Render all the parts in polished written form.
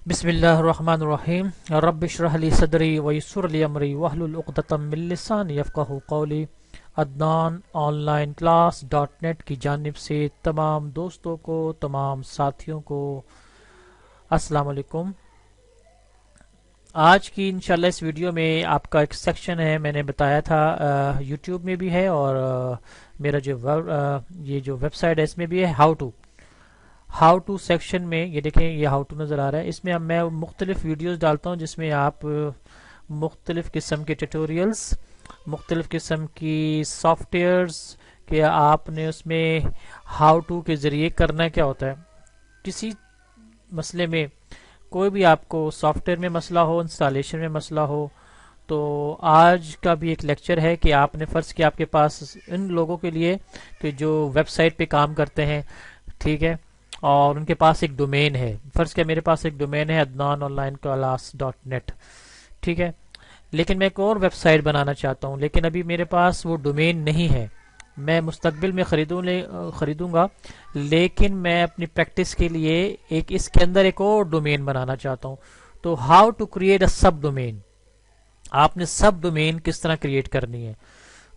بسم اللہ الرحمن الرحیم رب اشرح لی صدری ویسر لی امری واحلل عقدۃ من لسانی یفقہوا قولی۔ Adnan online class dot net کی جانب سے تمام دوستوں کو، تمام ساتھیوں کو السلام علیکم۔ آج کی انشاءاللہ اس ویڈیو میں آپ کا ایک سیکشن ہے، میں نے بتایا تھا یوٹیوب میں بھی ہے اور میرا جو یہ جو ویب سائٹ ہے اس میں بھی ہے، ہاؤ ٹو سیکشن میں یہ دیکھیں، یہ ہاؤ ٹو نظر آ رہا ہے۔ اس میں اب میں مختلف ویڈیوز ڈالتا ہوں جس میں آپ مختلف قسم کے ٹیوٹوریلز، مختلف قسم کی سافٹ ویئرز کہ آپ نے اس میں ہاؤ ٹو کے ذریعے کرنا کیا ہوتا ہے۔ کسی مسئلے میں کوئی بھی آپ کو سافٹ ویئر میں مسئلہ ہو، انسٹالیشن میں مسئلہ ہو، تو آج کا بھی ایک لیکچر ہے کہ آپ نے فرض کیا آپ کے پاس ان لوگوں کے لیے کہ جو ویب سائٹ پہ کام کرتے ہیں، ٹھیک ہے، اور ان کے پاس ایک ڈومین ہے، فرض کیا میرے پاس ایک ڈومین ہے Adnan online class dot net, ٹھیک ہے، لیکن میں ایک اور ویب سائٹ بنانا چاہتا ہوں، لیکن ابھی میرے پاس وہ ڈومین نہیں ہے، میں مستقبل میں خریدوں گا، لیکن میں اپنی پریکٹس کے لیے اس کے اندر ایک اور ڈومین بنانا چاہتا ہوں۔ تو how to create a subdomain, آپ نے سب ڈومین کس طرح کریٹ کرنی ہے،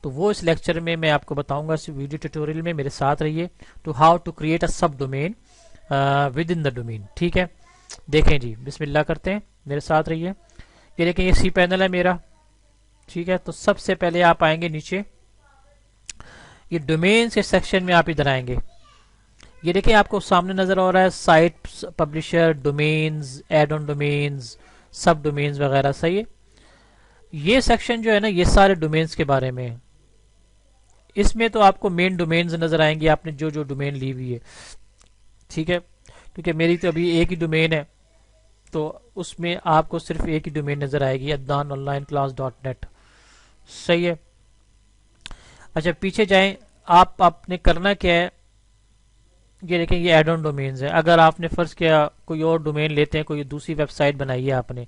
تو وہ اس لیکچر میں آپ کو بتاؤں گا، اس ویڈیو ٹیوٹوریل میں میرے ساتھ رہیے۔ تو how to create a subdomain within the domain, ٹھیک ہے، دیکھیں جی، بسم اللہ کرتے ہیں، میرے ساتھ رہیے۔ یہ دیکھیں، یہ سی پینل ہے میرا، ٹھیک ہے، تو سب سے پہلے آپ آئیں گے نیچے، یہ ڈومینز کے سیکشن میں آپ ادھر آئیں گے، یہ دیکھیں آپ کو سامنے نظر آ رہا ہے سائٹ پبلشر، ڈومینز، ایڈ آن ڈومینز، سب ڈومینز وغیرہ، صحیح ہے۔ یہ سیکشن جو ہے نا، یہ سارے ڈومینز کے بارے میں، اس میں تو آپ کو مین ڈومینز نظر آئیں گے، آپ نے جو ڈومین لی ہوئی ہے، ٹھیک ہے، کیونکہ میری تو ابھی ایک ہی ڈومین ہے، تو اس میں آپ کو صرف ایک ہی ڈومین نظر آئے گی، Adnan online class dot net, صحیح ہے۔ اچھا پیچھے جائیں، آپ نے کرنا کیا ہے، یہ دیکھیں یہ ایڈ آن ڈومینز ہے، اگر آپ نے فرض کیا کوئی اور ڈومین لیتے ہیں، کوئی دوسری ویب سائٹ بنائی ہے آپ نے،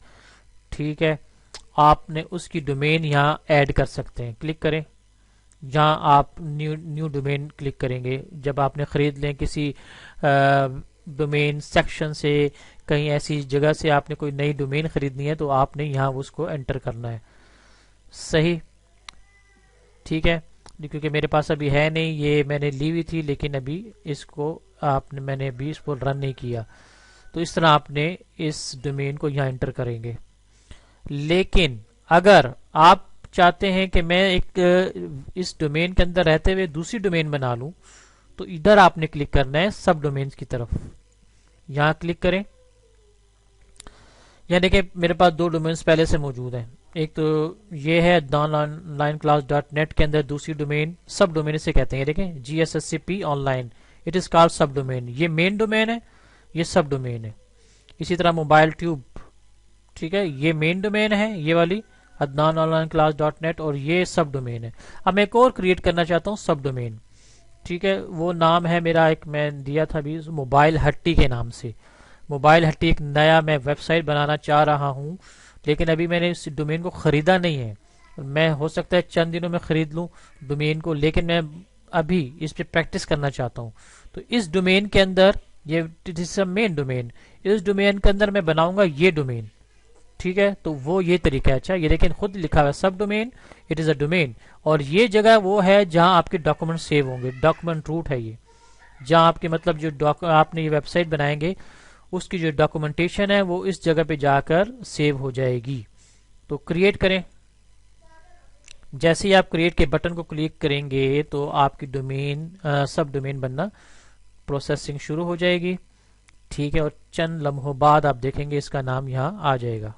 ٹھیک ہے، آپ نے اس کی ڈومین یہاں ایڈ کر سکتے ہیں، کلک کریں، جہاں آپ نیو ڈومین کلک کریں گے، جب آپ نے خرید لیں کسی ڈومین سیکشن سے، کہیں ایسی جگہ سے آپ نے کوئی نئی ڈومین خریدنی ہے، تو آپ نے یہاں اس کو انٹر کرنا ہے، صحیح، ٹھیک ہے، کیونکہ میرے پاس ابھی ہے نہیں، یہ میں نے لی ہوئی تھی، لیکن ابھی اس کو میں نے ابھی اس کو رن نہیں کیا، تو اس طرح آپ نے اس ڈومین کو یہاں انٹر کریں گے۔ لیکن اگر آپ چاہتے ہیں کہ میں ایک اس ڈومین کے اندر رہتے ہوئے دوسری ڈومین بنا لوں، تو ادھر آپ نے کلک کرنا ہے سب ڈومینز کی طرف، یہاں کلک کریں، یہاں دیکھیں میرے پاس دو ڈومینز پہلے سے موجود ہیں، ایک تو یہ ہے Adnan online class dot net کے اندر، دوسری ڈومین سب ڈومین سے کہتے ہیں، دیکھیں GSSCP on line, it is called sub domain, یہ مین ڈومین ہے، یہ سب ڈومین ہے۔ اسی طرح موبائل ٹیوب، ٹھیک ہے، یہ مین ڈومین ہے یہ والی Adnan online class dot net, اور یہ سب ڈومین ہے۔ اب میں ایک اور کریٹ کرنا چاہتا ہوں سب ڈومین، ٹھیک ہے، وہ نام ہے میرا، ایک میں دیا تھا ابھی موبائل ہٹی کے نام سے، موبائل ہٹی ایک نیا میں ویب سائٹ بنانا چاہ رہا ہوں، لیکن ابھی میں نے اس ڈومین کو خریدا نہیں ہے، میں ہو سکتا ہے چند دنوں میں خرید لوں ڈومین کو، لیکن میں ابھی اس پہ پریکٹس کرنا چاہتا ہوں، تو اس ڈومین کے اندر یہ مین ڈومین، اس ڈومین کے اندر میں بناؤں گا یہ ڈومین، ٹھیک ہے، تو وہ یہ طریقہ ہے۔ اچھا یہ لیکن خود لکھا ہوا ہے subdomain, it is a domain, اور یہ جگہ وہ ہے جہاں آپ کے ڈاکومنٹ سیو ہوں گے، ڈاکومنٹ روٹ ہے یہ، جہاں آپ کے مطلب جو آپ نے یہ ویب سائٹ بنائیں گے اس کی جو ڈاکومنٹیشن ہے وہ اس جگہ پہ جا کر سیو ہو جائے گی۔ تو کریٹ کریں، جیسے ہی آپ کریٹ کے بٹن کو کلک کریں گے تو آپ کی ڈومین سب ڈومین بننا پروسیسنگ شروع ہو جائے گی، ٹھیک ہے، اور چند لمحوں بعد آپ دیکھیں گے اس کا نام یہاں آ جائے گا،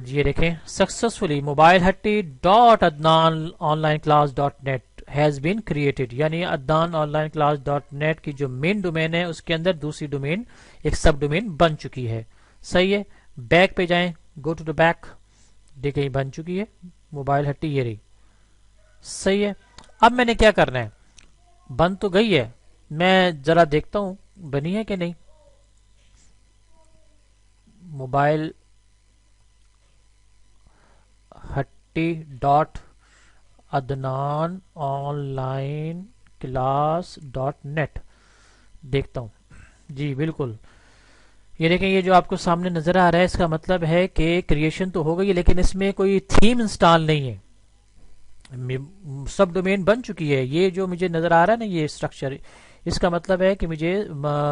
یہ دیکھیں سکسیسفلی موبائل ہٹی dot Adnan online class dot net has been created, یعنی Adnan online class dot net کی جو مین ڈومین ہے اس کے اندر دوسری ڈومین ایک سب ڈومین بن چکی ہے، صحیح ہے۔ بیک پہ جائیں، گو ٹو دا بیک، دیکھیں بن چکی ہے موبائل ہٹی، یہ رہی، صحیح ہے۔ اب میں نے کیا کرنا ہے، بن تو گئی ہے، میں ذرا دیکھتا ہوں بنی ہے کہ نہیں، موبائل ہٹی dot Adnan online class dot net, دیکھتا ہوں، جی بالکل یہ دیکھیں یہ جو آپ کو سامنے نظر آ رہا ہے اس کا مطلب ہے کہ کریشن تو ہو گئی لیکن اس میں کوئی تھیم انسٹال نہیں ہے. سب ڈومین بن چکی ہے. یہ جو مجھے نظر آ رہا ہے نا یہ اسٹرکچر اس کا مطلب ہے کہ مجھے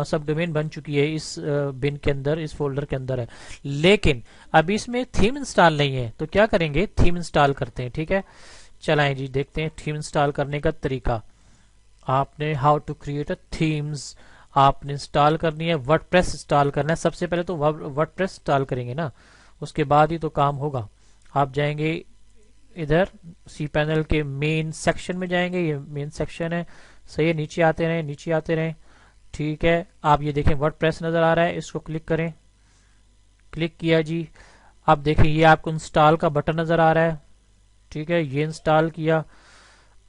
سب ڈومین بن چکی ہے اس بن کے اندر اس فولڈر کے اندر ہے لیکن ابھی اس میں تھیم انسٹال نہیں ہے. تو کیا کریں گے تھیم انسٹال کرتے ہیں. ٹھیک ہے چلائیں جی دیکھتے ہیں تھیم انسٹال کرنے کا طریقہ. آپ نے how to create a themes آپ نے انسٹال کرنی ہے. ورڈ پریس انسٹال کرنا ہے. سب سے پہلے تو ورڈ پریس انسٹال کریں گے نا اس کے بعد ہی تو کام ہوگا. آپ جائیں گے ادھر سی پینل کے مین سیکشن میں جائیں گے. یہ مین سیکشن ہے صحیح ہے. نیچے آتے رہیں نیچے آتے رہیں. ٹھیک ہے آپ یہ دیکھیں ورڈ پریس نظر آ رہا ہے اس کو کلک کریں. کلک کیا جی. اب دیکھیں یہ آپ کو انسٹال کا بٹن نظر آ رہا ہے. ٹھیک ہے یہ انسٹال کیا.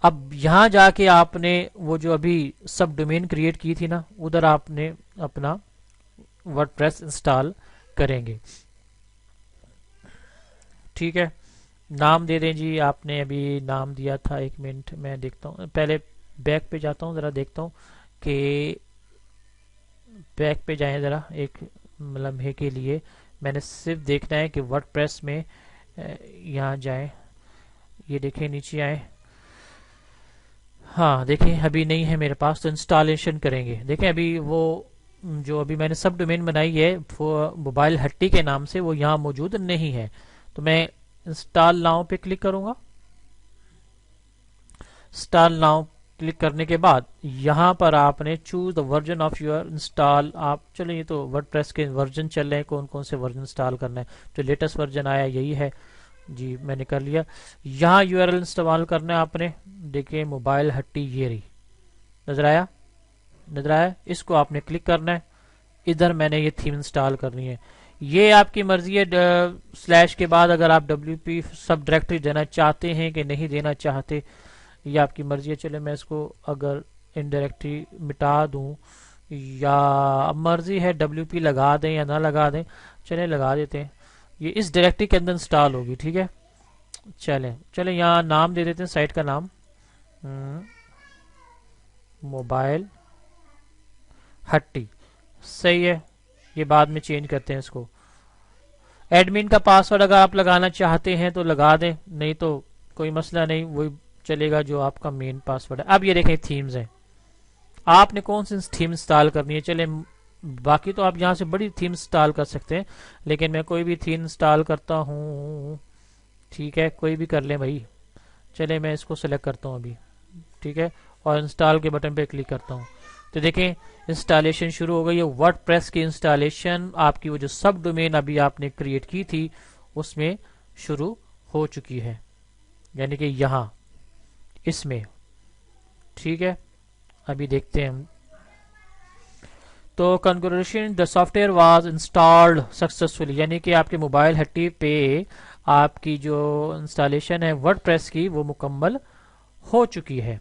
اب یہاں جا کے آپ نے وہ جو ابھی سب ڈومین کریٹ کی تھی نا ادھر آپ نے اپنا ورڈ پریس انسٹال کریں گے. ٹھیک ہے نام دے دیں جی. آپ نے ابھی نام دیا تھا. ایک منٹ میں دیکھتا ہوں پہلے بیک پہ جاتا ہوں ذرا دیکھتا ہوں کہ بیک پہ جائیں ذرا ایک لمحے کے لیے. میں نے صرف دیکھنا ہے کہ ورڈ پریس میں یہاں جائیں. یہ دیکھیں نیچے آئیں. ہاں دیکھیں ابھی نہیں ہے میرے پاس تو انسٹالیشن کریں گے. دیکھیں ابھی وہ جو ابھی میں نے سب ڈومین بنائی ہے موبائل ہٹی کے نام سے وہ یہاں موجود نہیں ہے. تو میں انسٹال ناؤ پہ کلک کروں گا. انسٹال ناؤ کلک کرنے کے بعد یہاں پر آپ نے choose the version of your install. آپ چلیں یہ تو ورڈ پریس کے ورژن چل رہے ہیں کون کون سے ورژن انسٹال کرنا ہے. جو لیٹسٹ ورژن آیا یہی ہے جی میں نے کر لیا. یہاں یو آر ایل استعمال کرنا ہے آپ نے. دیکھیں موبائل ہٹی یہ رہی نظر آیا نظر آیا. اس کو آپ نے کلک کرنا ہے. ادھر میں نے یہ تھیم انسٹال کرنی ہے. یہ آپ کی مرضی ہے سلیش کے بعد اگر آپ WP سب ڈائریکٹری دینا چاہتے ہیں کہ نہیں دینا چاہتے یہ آپ کی مرضی ہے. چلے میں اس کو اگر انڈائریکٹری مٹا دوں یا مرضی ہے WP لگا دیں یا نہ لگا دیں. چلیں لگا دیتے ہیں. یہ اس ڈائریکٹری کے اندر انسٹال ہوگی. ٹھیک ہے چلیں یہاں نام دے دیتے ہیں سائٹ کا نام موبائل ہٹی. صحیح ہے یہ بعد میں چینج کرتے ہیں اس کو. ایڈمن کا پاسورڈ اگر آپ لگانا چاہتے ہیں تو لگا دیں نہیں تو کوئی مسئلہ نہیں وہی چلے گا جو آپ کا مین پاسورڈ ہے. اب یہ دیکھیں تھیمز ہیں. آپ نے کون سی تھیم انسٹال کرنی ہے. چلیں باقی تو آپ یہاں سے بڑی تھیم انسٹال کر سکتے ہیں لیکن میں کوئی بھی تھیم انسٹال کرتا ہوں. ٹھیک ہے کوئی بھی کر لیں بھائی. چلیں میں اس کو سلیکٹ کرتا ہوں ابھی. ٹھیک ہے اور انسٹال کے بٹن پہ کلک کرتا ہوں. تو دیکھیں انسٹالیشن شروع ہو گئی ہے. ورڈ پریس کی انسٹالیشن آپ کی وہ جو سب ڈومین ابھی آپ نے کریٹ کی تھی اس میں شروع ہو چکی ہے یعنی کہ یہاں اس میں. ٹھیک ہے ابھی دیکھتے ہیں ہم. تو congratulation the soft where was installed successfully یعنی کہ آپ کے موبائل ہٹی پہ آپ کی جو انسٹالیشن ہے ورڈ پریس کی وہ مکمل ہو چکی ہے.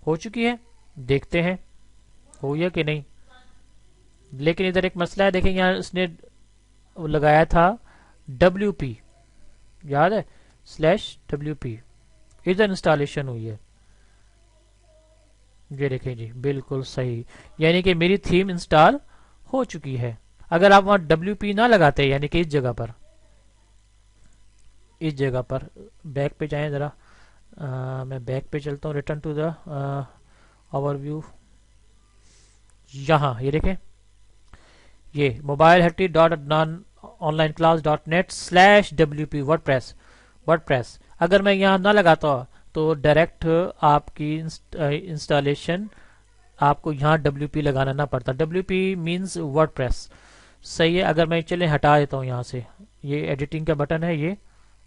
ہو چکی ہے دیکھتے ہیں ہوئی ہے کہ نہیں. لیکن ادھر ایک مسئلہ ہے. دیکھیں یہاں اس نے لگایا تھا WP یاد ہے /WP. ادھر انسٹالیشن ہوئی ہے. یہ دیکھیں جی بالکل صحیح یعنی کہ میری تھیم انسٹال ہو چکی ہے. اگر آپ وہاں WP نہ لگاتے یعنی کہ اس جگہ پر بیک پہ جائیں ذرا. میں بیک پہ چلتا ہوں. Return to the overview. یہاں یہ دیکھیں یہ موبائل ہٹی .online class.net/WP ورڈ پریس اگر میں یہاں نہ لگاتا تو ڈائریکٹ آپ کی انسٹالیشن آپ کو یہاں WP لگانا نہ پڑتا. WP means WordPress. صحیح ہے. اگر میں چلیں ہٹا دیتا ہوں یہاں سے. یہ ایڈیٹنگ کا بٹن ہے. یہ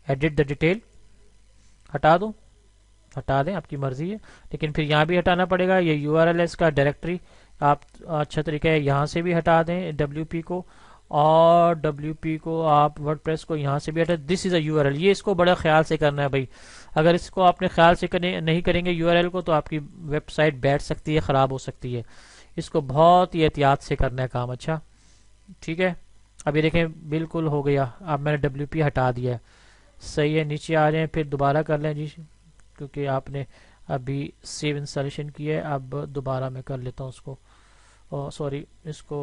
ایڈٹ دا ڈیٹیل ہٹا دوں ہٹا دیں آپ کی مرضی ہے لیکن پھر یہاں بھی ہٹانا پڑے گا. یہ URL ہے اس کا ڈائریکٹری. آپ اچھا طریقہ ہے یہاں سے بھی ہٹا دیں WP کو اور WP کو آپ ورڈ پریس کو یہاں سے بھی ہٹا. دس از اے URL. یہ اس کو بڑا خیال سے کرنا ہے بھائی. اگر اس کو آپ نے خیال سے نہیں کریں گے URL کو تو آپ کی ویب سائٹ بیٹھ سکتی ہے خراب ہو سکتی ہے. اس کو بہت ہی احتیاط سے کرنا ہے کام. اچھا ٹھیک ہے اب یہ دیکھیں بالکل ہو گیا. اب میں نے WP ہٹا دیا ہے. صحیح ہے نیچے آ جائیں پھر دوبارہ کر لیں جی کیونکہ آپ نے ابھی سیو انسٹالیشن کی ہے. اب دوبارہ میں کر لیتا ہوں اس کو. سوری، اس کو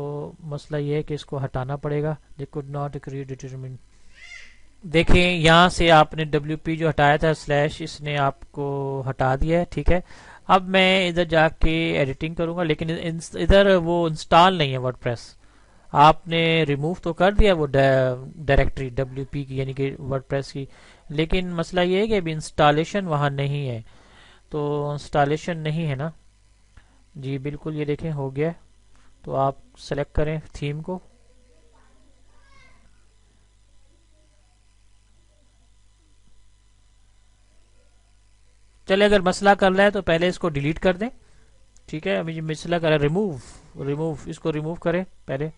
مسئلہ یہ ہے کہ اس کو ہٹانا پڑے گا. they could not create determine. دیکھیں یہاں سے آپ نے ڈبلیو پی جو ہٹایا تھا سلیش، اس نے آپ کو ہٹا دیا ہے. ٹھیک ہے، اب میں ادھر جا کے ایڈیٹنگ کروں گا، لیکن ادھر وہ انسٹال نہیں ہے ورڈ پریس. آپ نے ریموو تو کر دیا وہ ڈائریکٹری ڈبلیو پی کی، یعنی کہ ورڈ پریس کی، لیکن مسئلہ یہ ہے کہ ابھی انسٹالیشن وہاں نہیں ہے. تو انسٹالیشن نہیں ہے نا جی، بالکل یہ دیکھیں ہو گیا. تو آپ سلیکٹ کریں تھیم کو. چلے اگر مسئلہ کر رہا ہے تو پہلے اس کو ڈیلیٹ کر دیں. ٹھیک ہے، ابھی مسئلہ کر رہا ہے ریموو، اس کو ریموو کریں پہلے.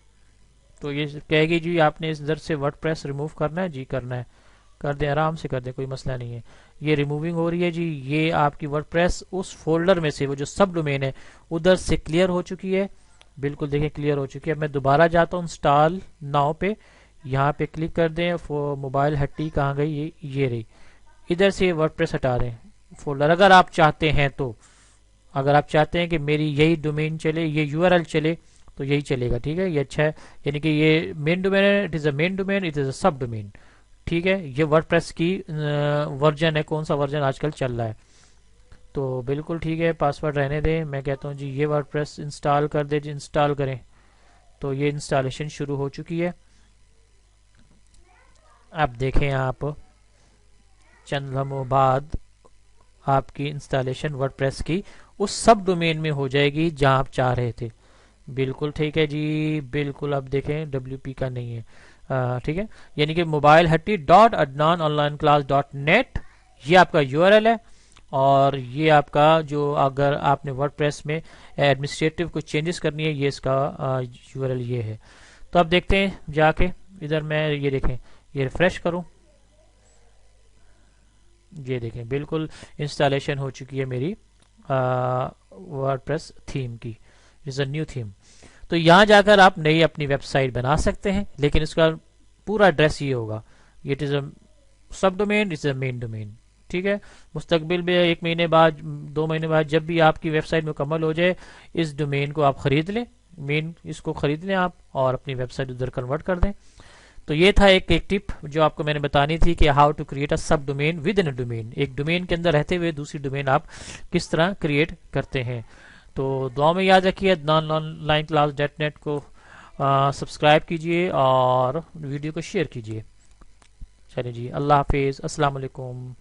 تو یہ کہے گی جی آپ نے اس در سے ورڈ پریس ریموو کرنا ہے. جی کرنا ہے، کر دیں، آرام سے کر دیں، کوئی مسئلہ نہیں ہے. یہ ریموونگ ہو رہی ہے جی. یہ آپ کی ورڈ پریس اس فولڈر میں سے، وہ جو سب ڈومین ہے ادھر سے کلیئر ہو چکی ہے. بالکل دیکھیں کلیئر ہو چکی ہے. میں دوبارہ جاتا ہوں انسٹال ناؤ پہ، یہاں پہ کلک کر دیں. موبائل ہٹی کہاں گئی؟ یہ رہی. ادھر سے ورڈ پریس ہٹا دیں فولڈر، اگر آپ چاہتے ہیں تو. اگر آپ چاہتے ہیں کہ میری یہی ڈومین چلے، یہ یو آر ایل چلے، تو یہی چلے گا. ٹھیک ہے، یہ اچھا ہے. یعنی کہ یہ مین ڈومین ہے، it is a main domain, it is a subdomain. ٹھیک ہے، یہ ورڈ پریس کی ورژن ہے، کون سا ورژن آج کل چل رہا ہے. تو بالکل ٹھیک ہے، پاسورڈ رہنے دیں. میں کہتا ہوں جی یہ ورڈ پریس انسٹال کر دیں. جی انسٹال کریں. تو یہ انسٹالیشن شروع ہو چکی ہے. اب دیکھیں آپ چند لمحوں بعد آپ کی انسٹالیشن ورڈ پریس کی اس سب ڈومین میں ہو جائے گی جہاں آپ چاہ رہے تھے. بالکل ٹھیک ہے جی، بالکل. اب دیکھیں ڈبلیو پی کا نہیں ہے. ٹھیک ہے، یعنی کہ موبائل ہٹی dot Adnan online class dot net یہ آپ کا یو آر ایل ہے. اور یہ آپ کا جو اگر آپ نے ورڈ پریس میں ایڈمنسٹریٹو کچھ چینجز کرنی ہے، یہ اس کا یو آر ایل یہ ہے. تو اب دیکھتے ہیں جا کے ادھر، میں یہ دیکھیں یہ ریفریش کروں. یہ دیکھیں بالکل انسٹالیشن ہو چکی ہے میری ورڈ پریس تھیم کی. از اے نیو تھیم. تو یہاں جا کر آپ نئی اپنی ویب سائٹ بنا سکتے ہیں، لیکن اس کا پورا ایڈریس یہ ہوگا. It is a subdomain, it is a main domain. ٹھیک ہے، مستقبل میں 1 مہینے بعد 2 مہینے بعد جب بھی آپ کی ویب سائٹ مکمل ہو جائے، اس ڈومین کو آپ خرید لیں، مین اس کو خرید لیں آپ، اور اپنی ویب سائٹ ادھر کنورٹ کر دیں. تو یہ تھا ایک ٹپ جو آپ کو میں نے بتانی تھی کہ how to create a subdomain within a domain. ایک ڈومین کے اندر رہتے ہوئے دوسری ڈومین آپ کس طرح کریٹ کرتے ہیں. تو دعا میں یاد رکھیے Adnan online class dot net کو سبسکرائب کیجیے اور ویڈیو کو شیئر کیجیے. چلیں جی، اللہ حافظ، السلام علیکم.